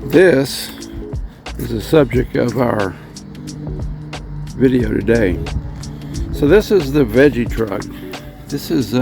This is the subject of our video today. So this is the VegTrug. This is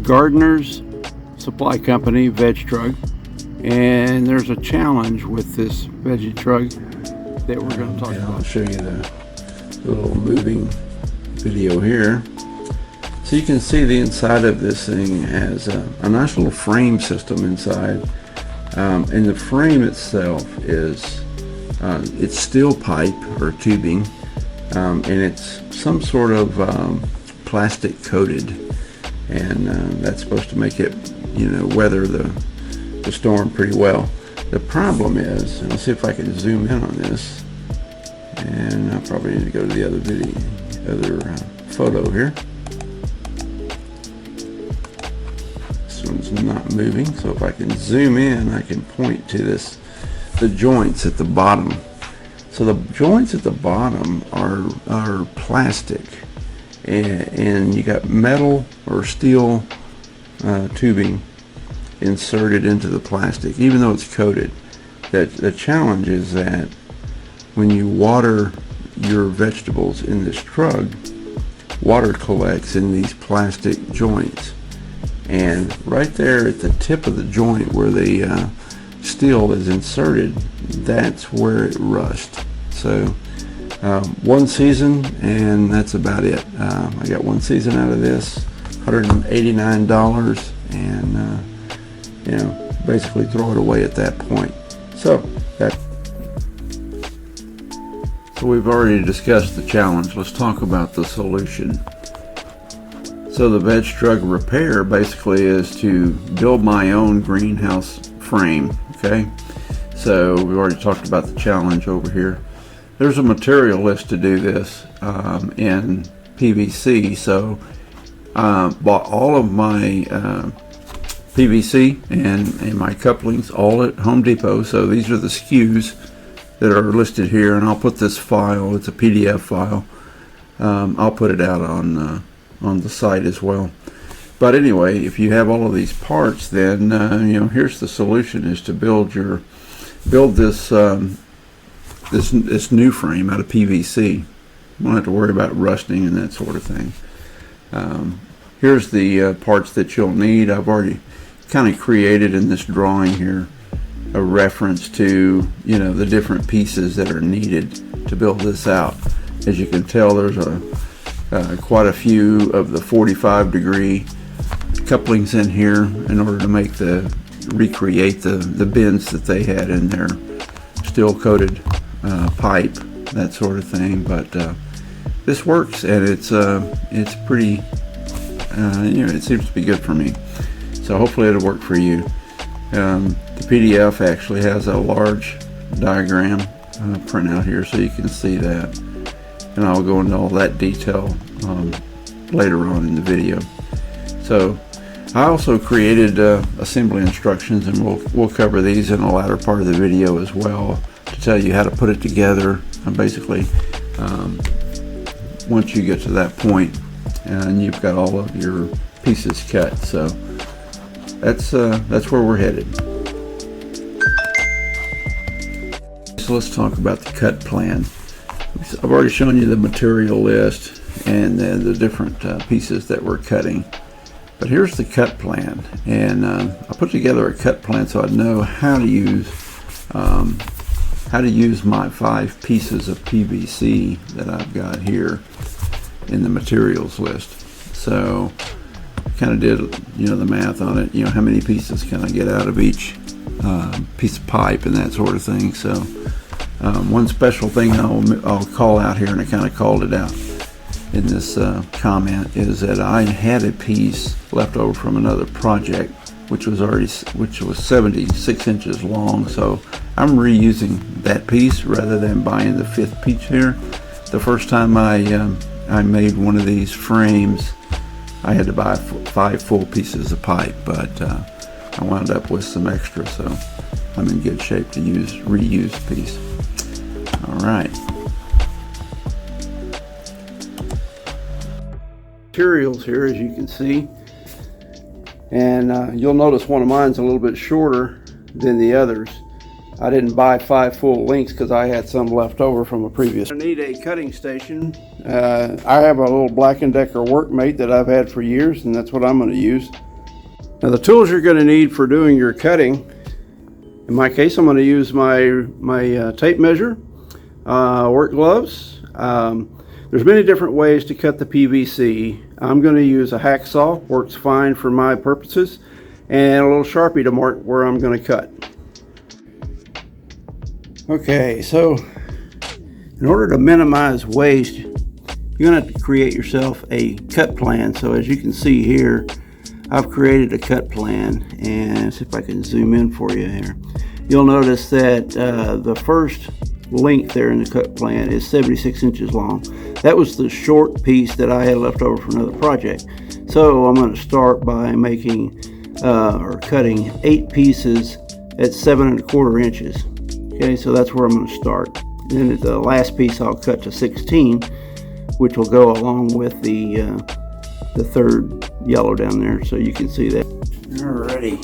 Gardener's supply company, VegTrug, and there's a challenge with this VegTrug that we're going to talk about. I'll show you the little moving video here. So you can see the inside of this thing has a nice little frame system inside, and the frame itself is it's steel pipe or tubing, and it's some sort of plastic coated, and that's supposed to make it, you know, weather the storm pretty well. The problem is, and I'll see if I can zoom in on this, and I probably need to go to the other photo here. This one's not moving, so if I can zoom in, I can point to the joints at the bottom. So the joints at the bottom are plastic, and you got metal or steel tubing inserted into the plastic, even though it's coated. The challenge is that when you water your vegetables in this trug, water collects in these plastic joints, and right there at the tip of the joint where the steel is inserted, that's where it rusts. So one season, and that's about it. I got one season out of this, $189, and you know, basically throw it away at that point. So we've already discussed the challenge. Let's talk about the solution. So the VegTrug repair basically is to build my own greenhouse frame. Okay, so we've already talked about the challenge over here. There's a material list to do this in PVC. So bought all of my PVC and my couplings all at Home Depot. So these are the SKUs that are listed here, and I'll put this file, it's a PDF file, I'll put it out on the site as well. But anyway, if you have all of these parts, then you know, here's the solution: is to build this this new frame out of PVC. You won't have to worry about rusting and that sort of thing. Here's the parts that you'll need. I've already kind of created in this drawing here a reference to, you know, the different pieces that are needed to build this out. As you can tell, there's quite a few of the 45-degree couplings in here in order to recreate the bends that they had in their steel coated pipe, that sort of thing. But this works, and it's pretty, you know, it seems to be good for me. So hopefully it'll work for you. The PDF actually has a large diagram printout here, so you can see that, and I'll go into all that detail later on in the video. So I also created assembly instructions, and we'll cover these in the latter part of the video as well, to tell you how to put it together. And basically, once you get to that point and you've got all of your pieces cut, so that's where we're headed. So let's talk about the CutPlan. I've already shown you the material list and the different pieces that we're cutting. But here's the CutPlan, and I put together a CutPlan so I know how to use my 5 pieces of PVC that I've got here in the materials list. So kind of did, you know, the math on it. You know, how many pieces can I get out of each piece of pipe and that sort of thing. So one special thing I'll call out here, and I kind of called it out in this comment, is that I had a piece left over from another project which was 76 inches long, so I'm reusing that piece rather than buying the 5th piece here. The first time I made one of these frames, I had to buy 5 full pieces of pipe, but I wound up with some extra, so I'm in good shape to reuse the piece. All right. Materials here, as you can see, and you'll notice one of mine's a little bit shorter than the others. I didn't buy 5 full links because I had some left over from a previous. I need a cutting station. I have a little Black & Decker Workmate that I've had for years, and that's what I'm going to use. Now the tools you're going to need for doing your cutting, in my case I'm going to use my tape measure, work gloves. There's many different ways to cut the PVC. I'm going to use a hacksaw, works fine for my purposes, and a little Sharpie to mark where I'm going to cut. Okay, so in order to minimize waste, you're going to have to create yourself a cut plan. So as you can see here, I've created a cut plan, and see if I can zoom in for you here. You'll notice that the first length there in the cut plan is 76 inches long. That was the short piece that I had left over for another project. So I'm going to start by making or cutting 8 pieces at 7 1/4 inches. Okay, so that's where I'm going to start. Then the last piece I'll cut to 16, which will go along with the third yellow down there, so you can see that. Alrighty.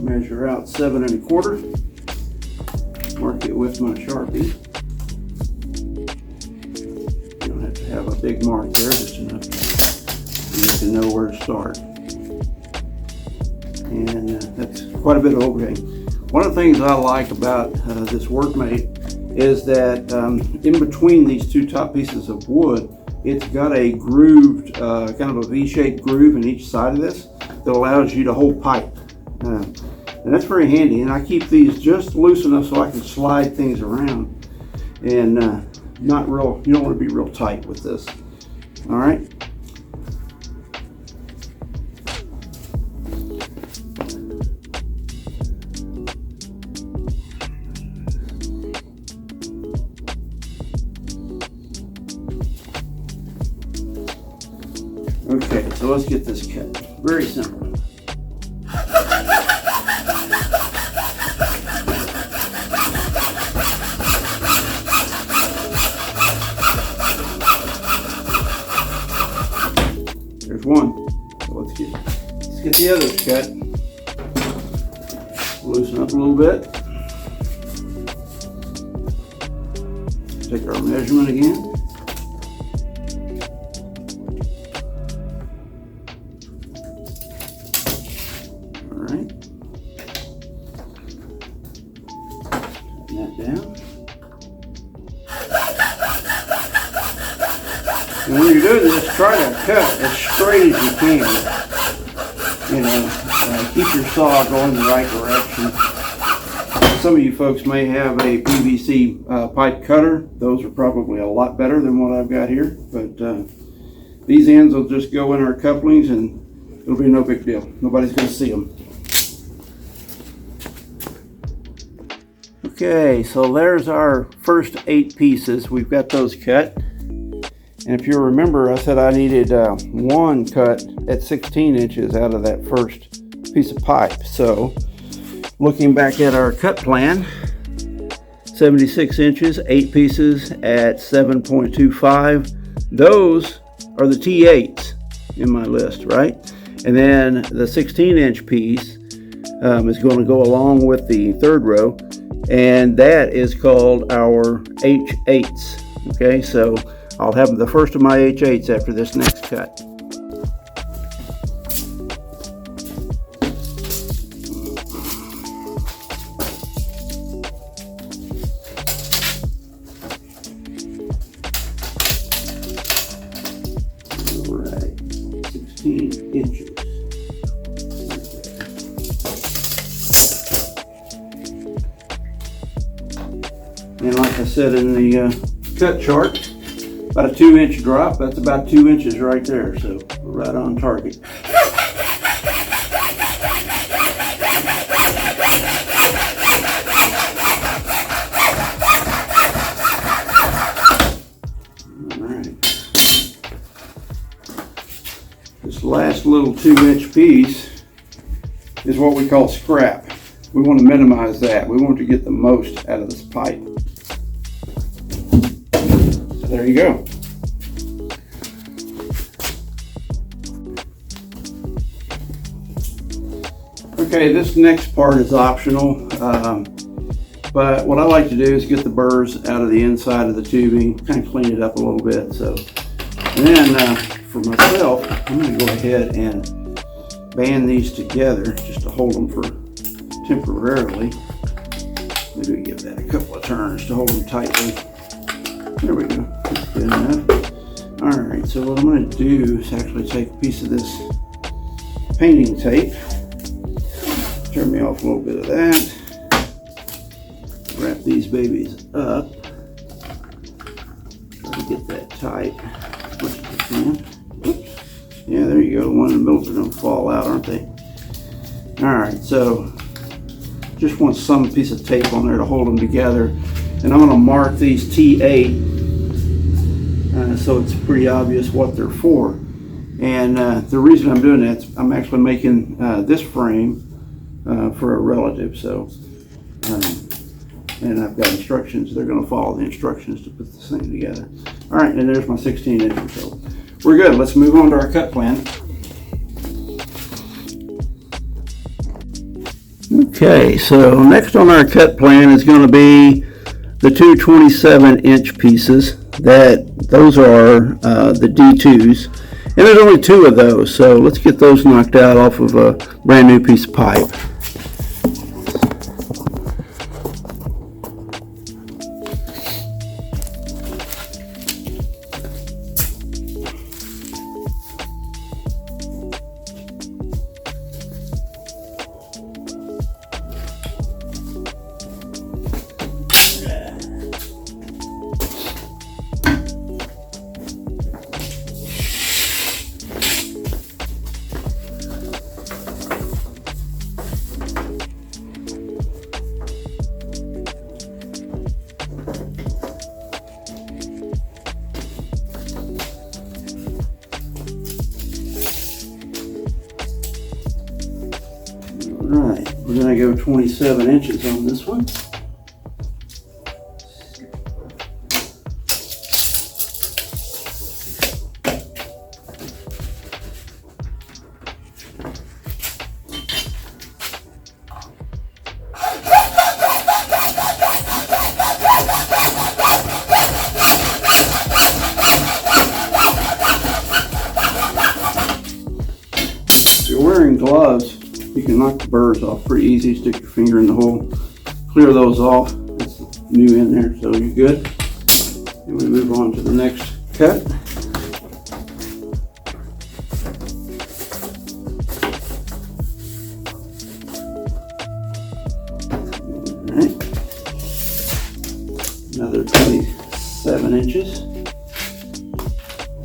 Measure out 7 1/4. Mark it with my Sharpie. You don't have to have a big mark there, just enough so you can know where to start. And that's quite a bit of overhang. One of the things I like about this Workmate is that in between these 2 top pieces of wood, it's got a grooved, kind of a V-shaped groove in each side of this that allows you to hold pipe. And that's very handy. And I keep these just loose enough so I can slide things around. And not real, you don't want to be real tight with this. All right. Okay, so let's get this cut. Very simple. There's one. So let's get the others cut. Loosen up a little bit. Take our measurement again. That down. And when you're doing this, try to cut as straight as you can. You know, keep your saw going the right direction. Some of you folks may have a PVC pipe cutter. Those are probably a lot better than what I've got here. But these ends will just go in our couplings and it'll be no big deal. Nobody's going to see them. Okay, so there's our first 8 pieces. We've got those cut. And if you remember, I said I needed 1 cut at 16 inches out of that first piece of pipe. So looking back at our cut plan, 76 inches, 8 pieces at 7.25. Those are the T8s in my list, right? And then the 16-inch piece is going to go along with the third row. And that is called our H8s. Okay, so I'll have the first of my H8s after this next cut. All right, 16 inches. And like I said in the cut chart, about a 2-inch drop. That's about 2 inches right there, so we're right on target. All right. This last little 2-inch piece is what we call scrap. We want to minimize that. We want to get the most out of this pipe. So there you go. Okay, this next part is optional, but what I like to do is get the burrs out of the inside of the tubing, kind of clean it up a little bit. So, and then for myself, I'm going to go ahead and band these together just to hold them for temporarily. Maybe we give that a couple of turns to hold them tightly. There we go. That's good enough. All right, so what I'm going to do is actually take a piece of this painting tape. Turn me off a little bit of that. Wrap these babies up. Try to get that tight as much as I can. Oops. Yeah, there you go. The one in the middle is going to fall out, aren't they? All right, so just want some piece of tape on there to hold them together. And I'm going to mark these T8 so it's pretty obvious what they're for. And the reason I'm doing that is I'm actually making this frame for a relative. So, and I've got instructions. They're going to follow the instructions to put this thing together. All right, and there's my 16 inches. So we're good. Let's move on to our cut plan. Okay, so next on our cut plan is going to be the two 27-inch pieces. Those are the D2s, and there's only two of those. So let's get those knocked out off of a brand new piece of pipe. Alright, we're going to go 27 inches on this one. If you're wearing gloves, you can knock the burrs off pretty easy. Stick your finger in the hole, clear those off. It's new in there, so you're good. And we move on to the next cut. All right. Another 27 inches.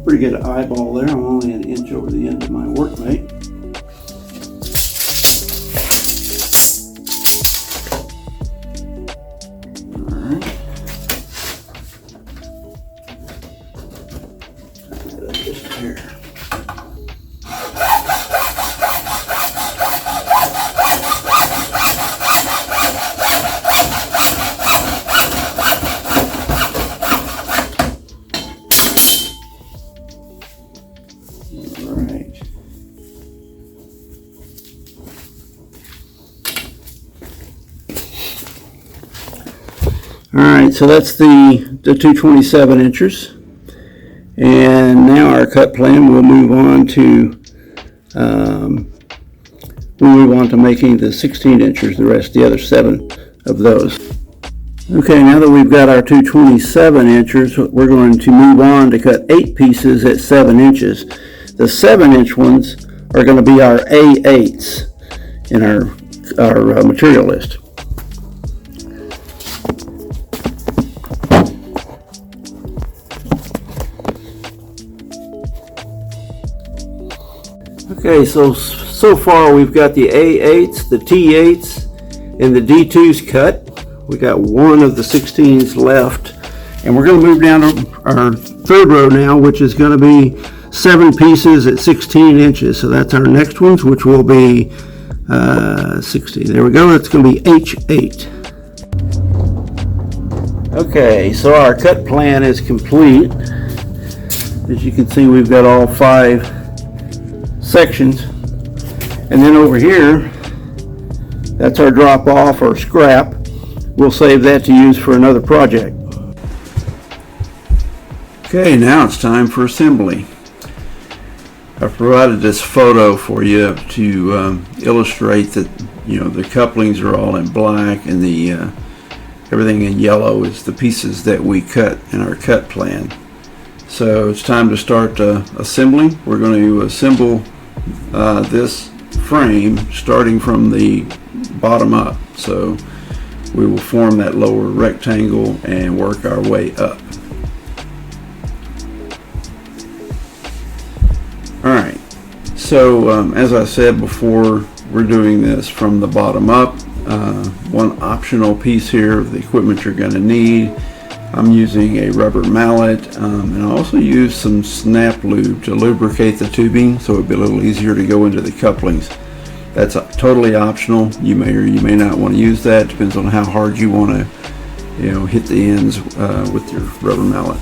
Pretty good eyeball there. I'm only an inch over the end of my workmate. Alright, so that's the 227 inches. And now our cut plan, we'll move on to making the 16 inches, the other 7 of those. Okay, now that we've got our 227 inches, we're going to move on to cut 8 pieces at 7 inches. The 7-inch ones are going to be our A8s in our material list. Okay, so far we've got the A8s, the T8s, and the D2s cut. We got one of the 16s left, and we're going to move down to our third row now, which is going to be 7 pieces at 16 inches. So that's our next ones, which will be 16. There we go. That's going to be H8. Okay, so our cut plan is complete. As you can see, we've got all 5 sections, and then over here That's our drop off or scrap. We'll save that to use for another project. Okay, now it's time for assembly. I've provided this photo for you to illustrate that the couplings are all in black and the everything in yellow is the pieces that we cut in our cut plan. So it's time to start assembling. We're going to assemble this frame starting from the bottom up. So we will form that lower rectangle and work our way up. Alright, so as I said before, we're doing this from the bottom up. One optional piece here of the equipment you're going to need. I'm using a rubber mallet, and I also use some snap lube to lubricate the tubing so it'll be a little easier to go into the couplings. That's totally optional. You may or you may not want to use that. Depends on how hard you want to hit the ends with your rubber mallet.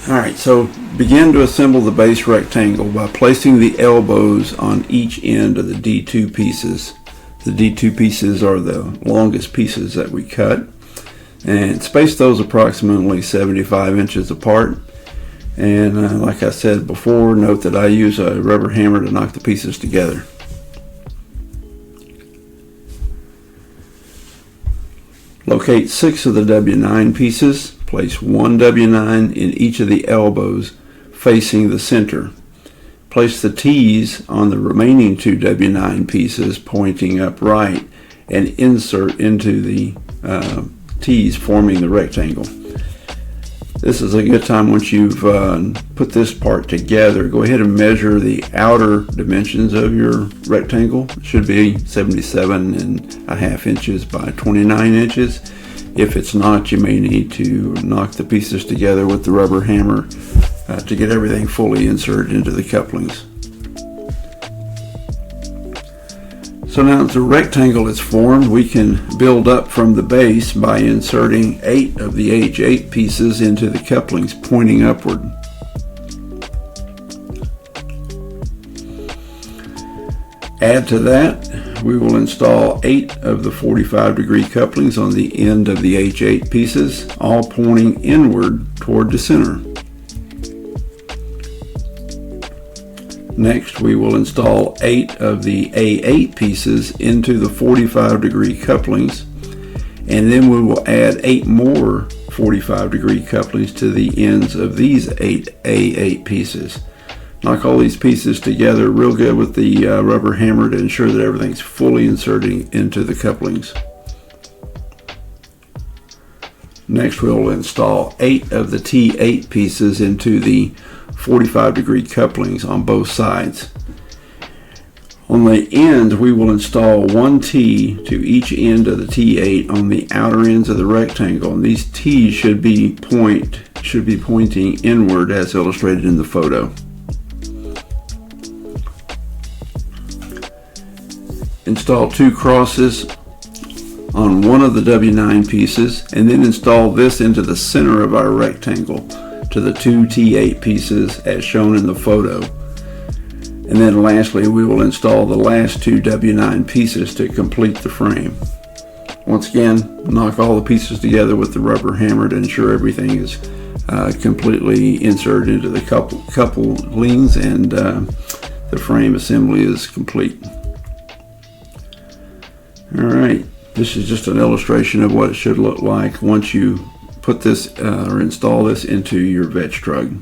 Alright, so begin to assemble the base rectangle by placing the elbows on each end of the D2 pieces. The D2 pieces are the longest pieces that we cut, and space those approximately 75 inches apart. And like I said before, note that I use a rubber hammer to knock the pieces together. Locate 6 of the W9 pieces. Place one W9 in each of the elbows facing the center. Place the T's on the remaining 2 W9 pieces pointing upright and insert into the T's forming the rectangle. This is a good time once you've put this part together. Go ahead and measure the outer dimensions of your rectangle. It should be 77.5 inches by 29 inches. If it's not, you may need to knock the pieces together with the rubber hammer to get everything fully inserted into the couplings. So now that the rectangle is formed, we can build up from the base by inserting 8 of the H8 pieces into the couplings pointing upward. Add to that, we will install 8 of the 45-degree couplings on the end of the H8 pieces, all pointing inward toward the center. Next, we will install 8 of the A8 pieces into the 45-degree couplings, and then we will add 8 more 45-degree couplings to the ends of these 8 A8 pieces. Knock all these pieces together real good with the rubber hammer to ensure that everything's fully inserting into the couplings. Next, we'll install 8 of the T8 pieces into the 45-degree couplings on both sides. On the ends, we will install 1 T to each end of the T8 on the outer ends of the rectangle, and these T's should be pointing inward as illustrated in the photo. Install 2 crosses on one of the W9 pieces, and then install this into the center of our rectangle to the 2 T8 pieces as shown in the photo. And then lastly, we will install the last 2 W9 pieces to complete the frame. Once again, knock all the pieces together with the rubber hammer to ensure everything is completely inserted into the couplings, and the frame assembly is complete. Alright, this is just an illustration of what it should look like once you put this or install this into your VegTrug.